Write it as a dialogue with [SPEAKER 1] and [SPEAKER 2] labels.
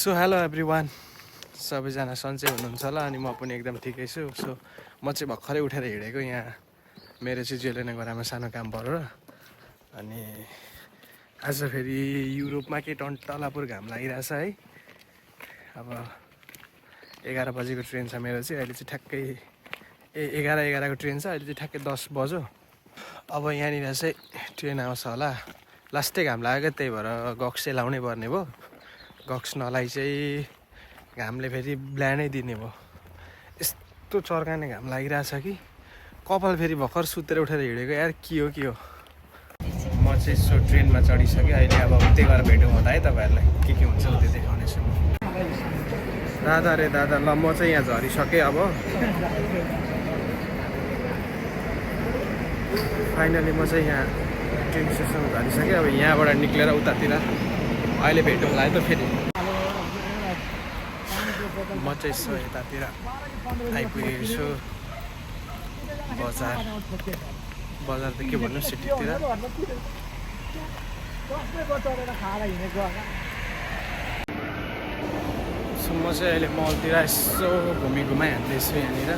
[SPEAKER 1] So hello everyone, सबैजना सन्चै हुनुहुन्छ होला अनि म पनि एकदम ठिकै छु। सो म चाहिँ भर्खरै उठेर हिँडेको यहाँ मेरो चाहिँ जेलेने गरामा सानो काम परेर। अनि आज फेरि युरोपमा के टन्टलापुर घाम लागिरहेछ है। अब 11 बजेको ट्रेन छ मेरो चाहिँ, अहिले चाहिँ ठ्याक्कै 11:11 को ट्रेन छ, अहिले चाहिँ ठ्याक्कै 10 बज्यो। अब यहाँनिर चाहिँ ट्रेन आउँछ होला, लास्टै घाम लाग्यो, त्यही भएर गक्स चाहिँ लाउनै पर्ने भयो। गक्स नलाई चाहिँ घामले फेरि ब्ल्यान्डै दिने भयो। यस्तो चर्काने घाम लागिरहेछ कि कपाल फेरि भर्खर सुतेर उठेर हिँडेको यार, के हो म चाहिँ सो ट्रेनमा चढिसकेँ अहिले। अब त्यही भएर भेटौँ होला है तपाईँहरूलाई, के हुन्छ त्यो देखाउनेछु म। दादा रे दादा, ल म चाहिँ यहाँ झरिसकेँ। अब फाइनली म चाहिँ यहाँ ट्रेन स्टेसनमा झरिसकेँ। अब यहाँबाट निक्लेर उतातिर अहिले भेटौँ होला है त फेरि। म चाहिँ यसो यतातिर आइपुगेको छु, बजार त के भन्नु, सिटीतिर। सो म चाहिँ अहिले मलतिर यसो घुमाइ हान्दैछु यहाँनिर।